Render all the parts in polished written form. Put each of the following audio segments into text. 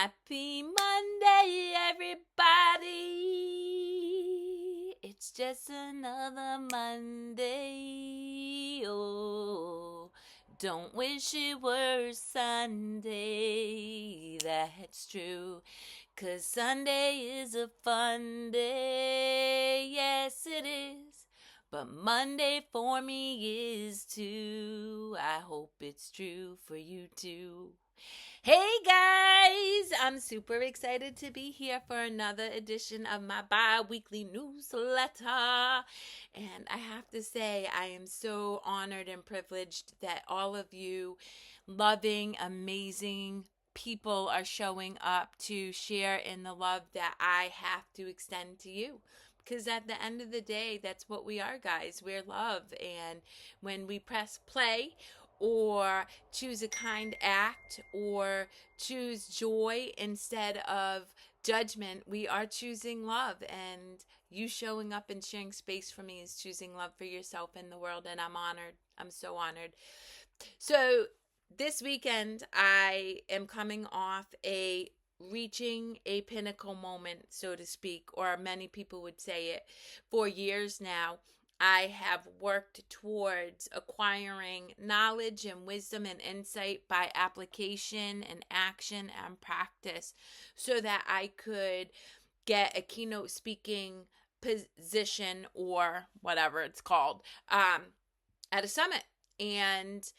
Happy Monday, everybody. It's just another Monday. Oh, don't wish it were Sunday. That's true. 'Cause Sunday is a fun day. Yes, it is. But Monday for me is too. I hope it's true for you too. Hey guys, I'm super excited to be here for another edition of my bi-weekly newsletter. And I have to say, I am so honored and privileged that all of you loving, amazing people are showing up to share in the love that I have to extend to you. Because at the end of the day, that's what we are, guys. We're love. And when we press play, or choose a kind act, or choose joy instead of judgment, we are choosing love. And you showing up and sharing space for me is choosing love for yourself and the world. And I'm honored. I'm so honored. So this weekend, I am coming off reaching a pinnacle moment, so to speak, or many people would say it. For years now, I have worked towards acquiring knowledge and wisdom and insight by application and action and practice so that I could get a keynote speaking position, or whatever it's called, at a summit. And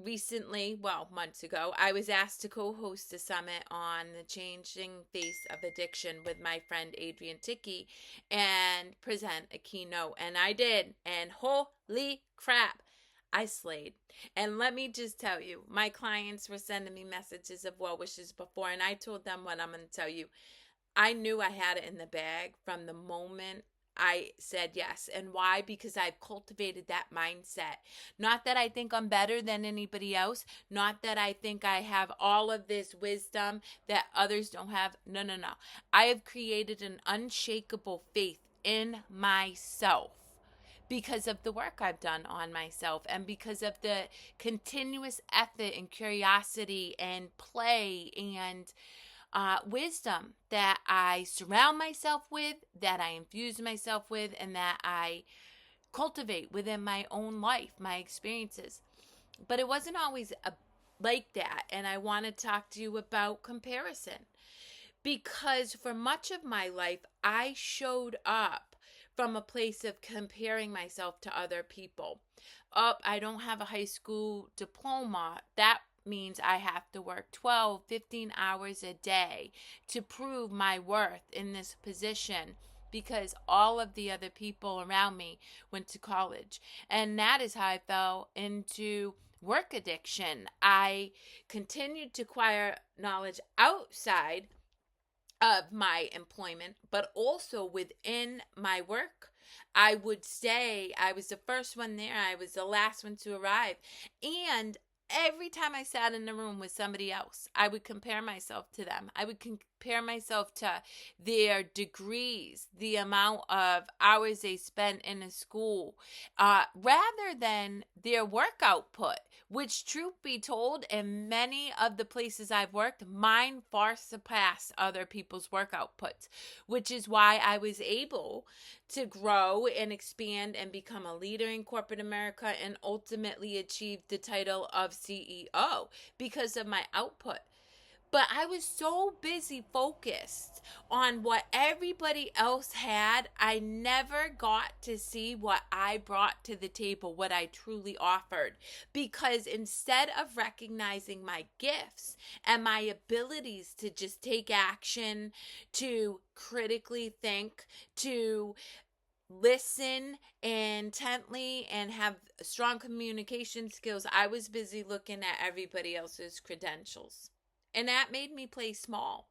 recently, months ago, I was asked to co-host a summit on the changing face of addiction with my friend Adrian Ticky and present a keynote. And I did. And holy crap, I slayed. And let me just tell you, my clients were sending me messages of well wishes before, and I told them what I'm going to tell you. I knew I had it in the bag from the moment I said yes. And why? Because I've cultivated that mindset. Not that I think I'm better than anybody else. Not that I think I have all of this wisdom that others don't have. No. I have created an unshakable faith in myself because of the work I've done on myself, and because of the continuous effort and curiosity and play and wisdom that I surround myself with, that I infuse myself with, and that I cultivate within my own life, my experiences. But it wasn't always like that. And I want to talk to you about comparison. Because for much of my life, I showed up from a place of comparing myself to other people. I don't have a high school diploma. That means I have to work 12, 15 hours a day to prove my worth in this position, because all of the other people around me went to college. And that is how I fell into work addiction. I continued to acquire knowledge outside of my employment, but also within my work. I would say I was the first one there. I was the last one to arrive. And every time I sat in the room with somebody else, I would compare myself to them. I would compare myself to their degrees, the amount of hours they spent in a school, rather than their work output, which, truth be told, in many of the places I've worked, mine far surpassed other people's work outputs, which is why I was able to grow and expand and become a leader in corporate America and ultimately achieve the title of CEO because of my output. But I was so busy focused on what everybody else had, I never got to see what I brought to the table, what I truly offered. Because instead of recognizing my gifts and my abilities to just take action, to critically think, to listen intently and have strong communication skills, I was busy looking at everybody else's credentials. And that made me play small.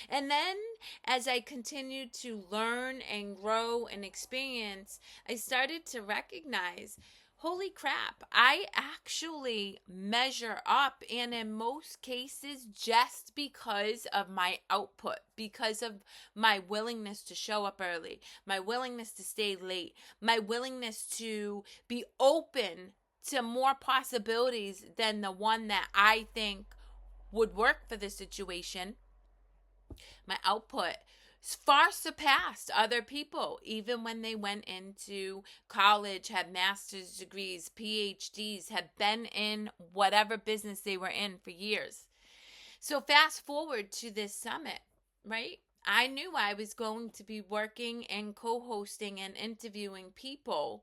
And then as I continued to learn and grow and experience, I started to recognize, holy crap, I actually measure up, and in most cases just because of my output, because of my willingness to show up early, my willingness to stay late, my willingness to be open to more possibilities than the one that I think would work for the situation. My output far surpassed other people, even when they went into college, had master's degrees, PhDs, had been in whatever business they were in for years. So fast forward to this summit, right? I knew I was going to be working and co-hosting and interviewing people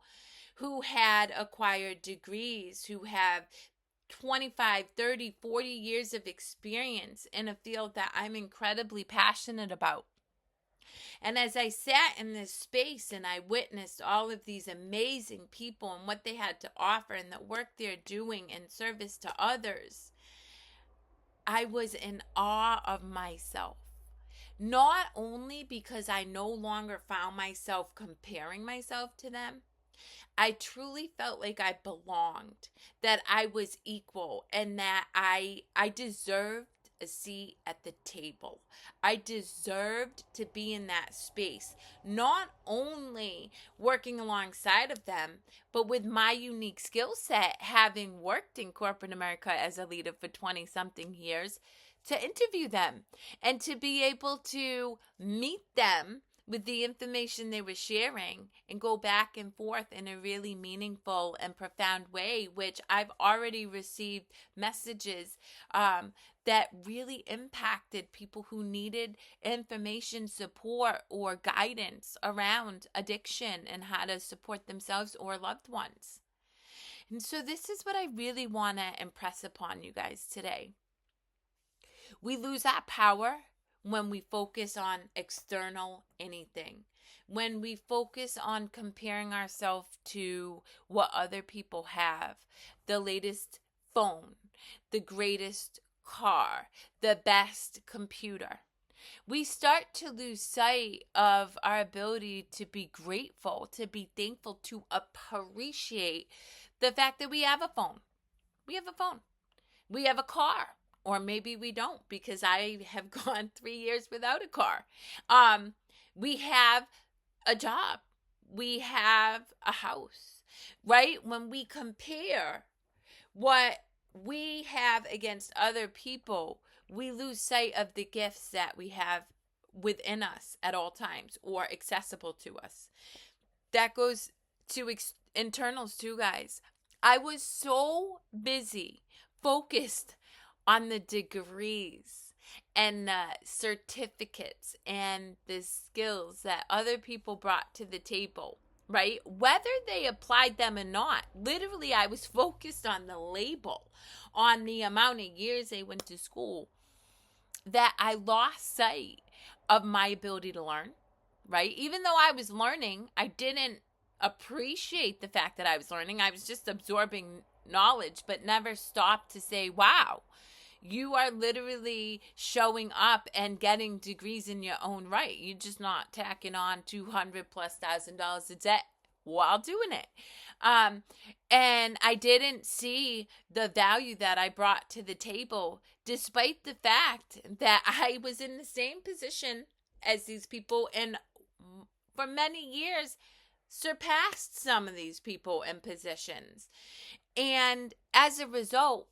who had acquired degrees, who have 25, 30, 40 years of experience in a field that I'm incredibly passionate about. And as I sat in this space and I witnessed all of these amazing people and what they had to offer and the work they're doing in service to others, I was in awe of myself. Not only because I no longer found myself comparing myself to them, I truly felt like I belonged, that I was equal, and that I deserved a seat at the table. I deserved to be in that space, not only working alongside of them, but with my unique skill set, having worked in corporate America as a leader for 20 something years, to interview them and to be able to meet them with the information they were sharing and go back and forth in a really meaningful and profound way, which I've already received messages that really impacted people who needed information, support, or guidance around addiction and how to support themselves or loved ones. And so this is what I really want to impress upon you guys today. We lose our power when we focus on external anything. When we focus on comparing ourselves to what other people have, the latest phone, the greatest car, the best computer. We start to lose sight of our ability to be grateful, to be thankful, to appreciate the fact that we have a phone. We have a phone. We have a car. Or maybe we don't, because I have gone 3 years without a car. We have a job. We have a house, right? When we compare what we have against other people, we lose sight of the gifts that we have within us at all times or accessible to us. That goes to internals too, guys. I was so busy, focused on the degrees and the certificates and the skills that other people brought to the table, right? Whether they applied them or not. Literally, I was focused on the label, on the amount of years they went to school, that I lost sight of my ability to learn, right? Even though I was learning, I didn't appreciate the fact that I was learning. I was just absorbing knowledge, but never stopped to say, wow, you are literally showing up and getting degrees in your own right. You're just not tacking on $200,000+ of debt while doing it. And I didn't see the value that I brought to the table, despite the fact that I was in the same position as these people, and for many years surpassed some of these people in positions. And as a result,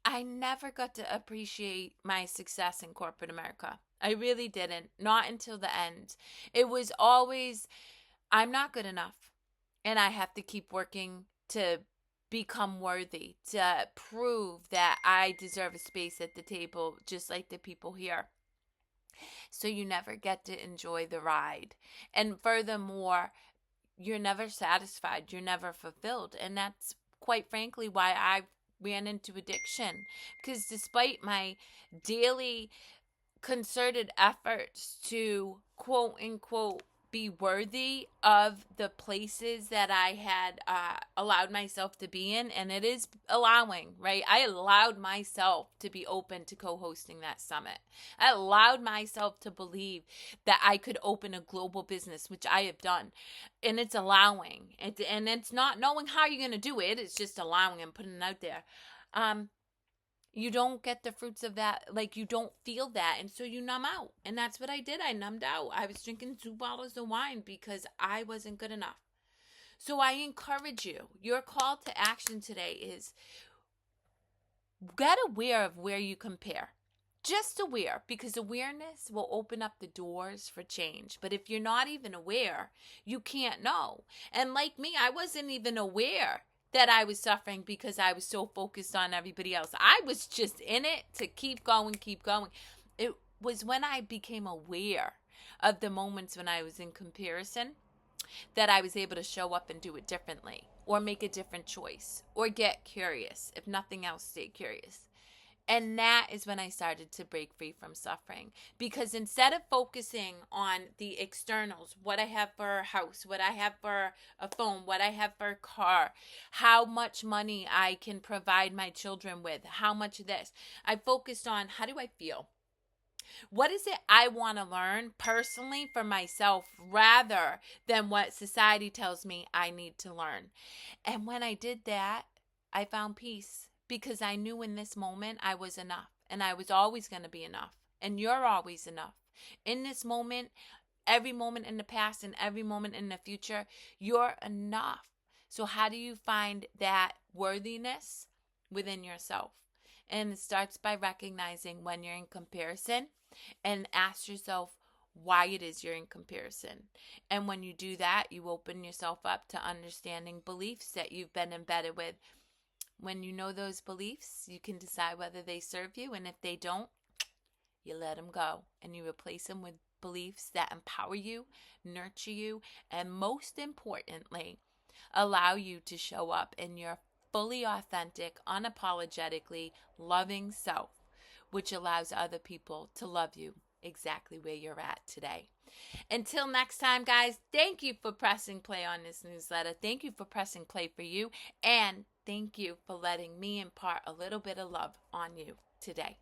I never got to appreciate my success in corporate America. I really didn't. Not until the end. It was always, I'm not good enough. And I have to keep working to become worthy, to prove that I deserve a space at the table, just like the people here. So you never get to enjoy the ride. And furthermore, you're never satisfied. You're never fulfilled. And that's quite frankly why I ran into addiction, because despite my daily concerted efforts to quote unquote be worthy of the places that I had allowed myself to be in, and it is allowing, right? I allowed myself to be open to co-hosting that summit. I allowed myself to believe that I could open a global business, which I have done. And it's allowing. And it's not knowing how you're going to do it. It's just allowing and putting it out there. You don't get the fruits of that. Like, you don't feel that. And so you numb out. And that's what I did. I numbed out. I was drinking 2 bottles of wine because I wasn't good enough. So I encourage you. Your call to action today is get aware of where you compare. Just aware, because awareness will open up the doors for change. But if you're not even aware, you can't know. And like me, I wasn't even aware that I was suffering because I was so focused on everybody else. I was just in it to keep going, keep going. It was when I became aware of the moments when I was in comparison that I was able to show up and do it differently, or make a different choice, or get curious. If nothing else, stay curious. And that is when I started to break free from suffering. Because instead of focusing on the externals, what I have for a house, what I have for a phone, what I have for a car, how much money I can provide my children with, how much of this, I focused on how do I feel? What is it I want to learn personally for myself rather than what society tells me I need to learn? And when I did that, I found peace because I knew in this moment I was enough and I was always going to be enough. And you're always enough. In this moment, every moment in the past and every moment in the future, you're enough. So, how do you find that worthiness within yourself? And it starts by recognizing when you're in comparison and ask yourself why it is you're in comparison. And when you do that, you open yourself up to understanding beliefs that you've been embedded with. When you know those beliefs, you can decide whether they serve you, and if they don't, you let them go and you replace them with beliefs that empower you, nurture you, and most importantly, allow you to show up in your fully authentic, unapologetically loving self, which allows other people to love you exactly where you're at today. Until next time, guys, thank you for pressing play on this newsletter. Thank you for pressing play for you. And thank you for letting me impart a little bit of love on you today.